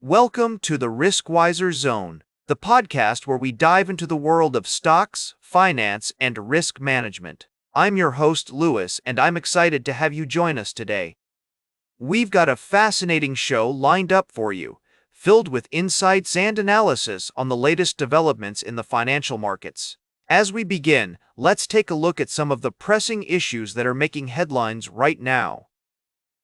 Welcome to the Riskwiser Zone, the podcast where we dive into the world of stocks, finance, and risk management. I'm your host, Lewis, and I'm excited to have you join us today. We've got a fascinating show lined up for you, filled with insights and analysis on the latest developments in the financial markets. As we begin, let's take a look at some of the pressing issues that are making headlines right now.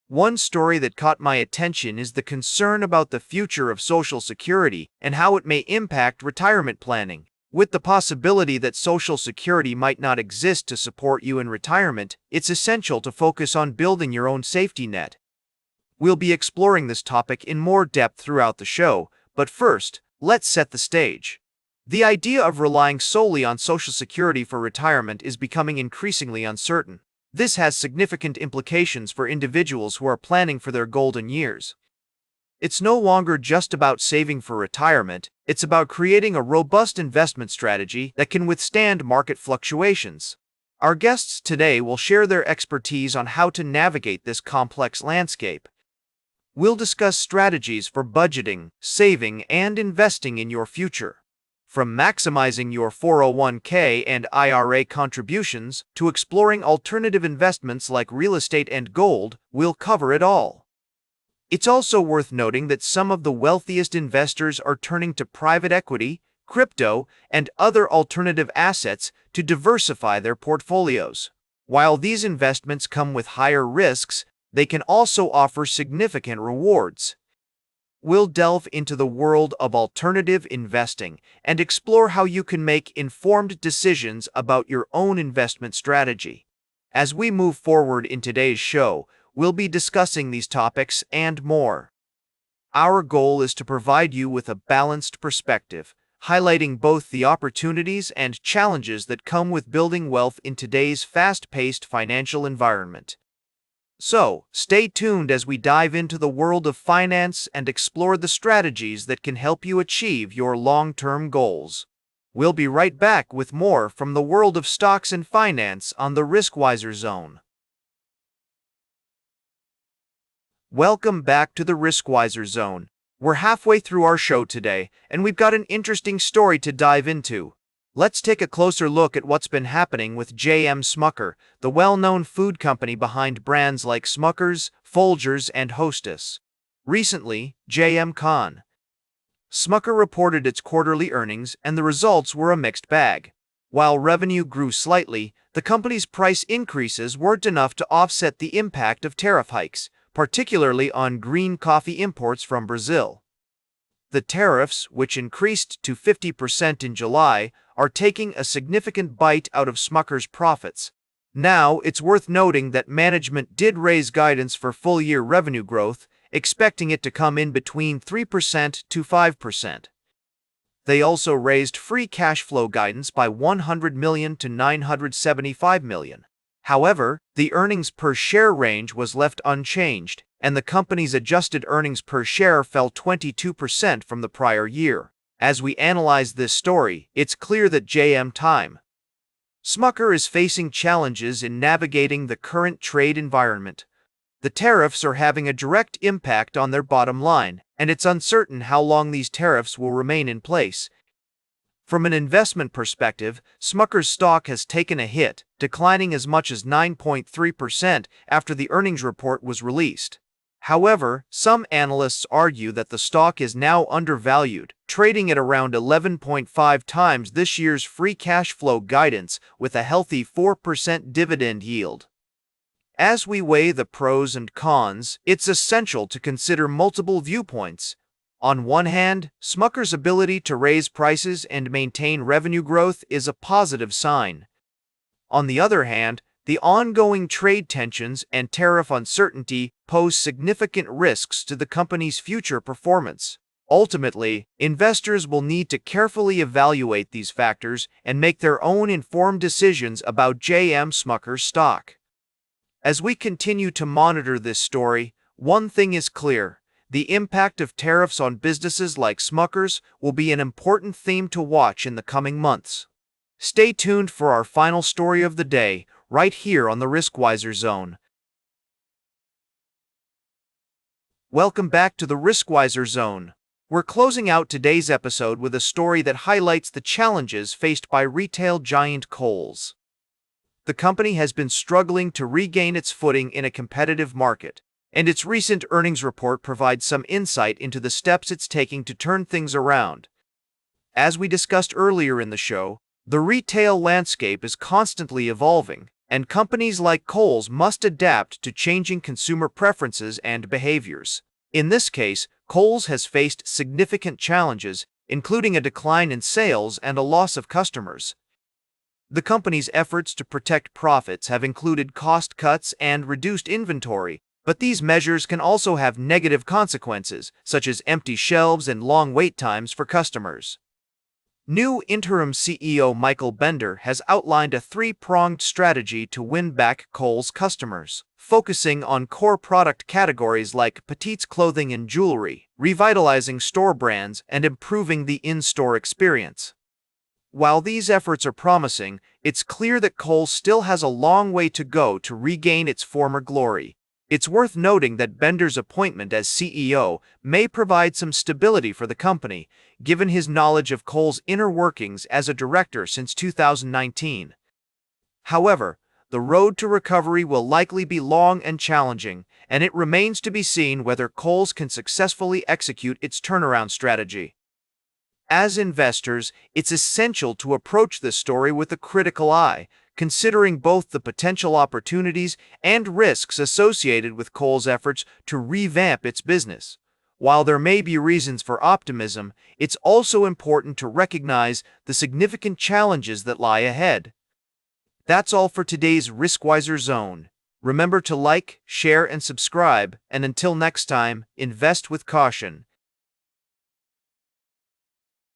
One story that caught my attention is the concern about the future of Social Security and how it may impact retirement planning. With the possibility that Social Security might not exist to support you in retirement, it's essential to focus on building your own safety net. We'll be exploring this topic in more depth throughout the show, but first, let's set the stage. The idea of relying solely on Social Security for retirement is becoming increasingly uncertain. This has significant implications for individuals who are planning for their golden years. It's no longer just about saving for retirement, it's about creating a robust investment strategy that can withstand market fluctuations. Our guests today will share their expertise on how to navigate this complex landscape. We'll discuss strategies for budgeting, saving, and investing in your future. From maximizing your 401k and IRA contributions to exploring alternative investments like real estate and gold, we'll cover it all. It's also worth noting that some of the wealthiest investors are turning to private equity, crypto, and other alternative assets to diversify their portfolios. While these investments come with higher risks, they can also offer significant rewards. We'll delve into the world of alternative investing and explore how you can make informed decisions about your own investment strategy. As we move forward in today's show, we'll be discussing these topics and more. Our goal is to provide you with a balanced perspective, highlighting both the opportunities and challenges that come with building wealth in today's fast-paced financial environment. So, stay tuned as we dive into the world of finance and explore the strategies that can help you achieve your long-term goals. We'll be right back with more from the world of stocks and finance on the Riskwiser Zone. Welcome back to the Riskwiser Zone. We're halfway through our show today, and we've got an interesting story to dive into. Let's take a closer look at what's been happening with J.M. Smucker, the well-known food company behind brands like Smucker's, Folgers, and Hostess. Recently, J.M. Smucker reported its quarterly earnings, and the results were a mixed bag. While revenue grew slightly, the company's price increases weren't enough to offset the impact of tariff hikes, particularly on green coffee imports from Brazil. The tariffs, which increased to 50% in July, are taking a significant bite out of Smucker's profits. Now, it's worth noting that management did raise guidance for full-year revenue growth, expecting it to come in between 3% to 5%. They also raised free cash flow guidance by $100 million to $975 million. However, the earnings per share range was left unchanged, and the company's adjusted earnings per share fell 22% from the prior year. As we analyze this story, it's clear that J.M. Smucker is facing challenges in navigating the current trade environment. The tariffs are having a direct impact on their bottom line, and it's uncertain how long these tariffs will remain in place. From an investment perspective, Smucker's stock has taken a hit, declining as much as 9.3% after the earnings report was released. However, some analysts argue that the stock is now undervalued, trading at around 11.5 times this year's free cash flow guidance with a healthy 4% dividend yield. As we weigh the pros and cons, it's essential to consider multiple viewpoints. On one hand, Smucker's ability to raise prices and maintain revenue growth is a positive sign. On the other hand, the ongoing trade tensions and tariff uncertainty pose significant risks to the company's future performance. Ultimately, investors will need to carefully evaluate these factors and make their own informed decisions about J.M. Smucker's stock. As we continue to monitor this story, one thing is clear: the impact of tariffs on businesses like Smucker's will be an important theme to watch in the coming months. Stay tuned for our final story of the day, right here on the Riskwiser Zone. Welcome back to the Riskwiser Zone. We're closing out today's episode with a story that highlights the challenges faced by retail giant Kohl's. The company has been struggling to regain its footing in a competitive market, and its recent earnings report provides some insight into the steps it's taking to turn things around. As we discussed earlier in the show, the retail landscape is constantly evolving, and companies like Kohl's must adapt to changing consumer preferences and behaviors. In this case, Kohl's has faced significant challenges, including a decline in sales and a loss of customers. The company's efforts to protect profits have included cost cuts and reduced inventory, but these measures can also have negative consequences, such as empty shelves and long wait times for customers. New interim CEO Michael Bender has outlined a three-pronged strategy to win back Kohl's customers, focusing on core product categories like petites clothing and jewelry, revitalizing store brands, and improving the in-store experience. While these efforts are promising, it's clear that Kohl's still has a long way to go to regain its former glory. It's worth noting that Bender's appointment as CEO may provide some stability for the company, given his knowledge of Kohl's inner workings as a director since 2019. However, the road to recovery will likely be long and challenging, and it remains to be seen whether Kohl's can successfully execute its turnaround strategy. As investors, it's essential to approach this story with a critical eye, considering both the potential opportunities and risks associated with Kohl's efforts to revamp its business. While there may be reasons for optimism, it's also important to recognize the significant challenges that lie ahead. That's all for today's Riskwiser Zone. Remember to like, share, and subscribe, and until next time, invest with caution.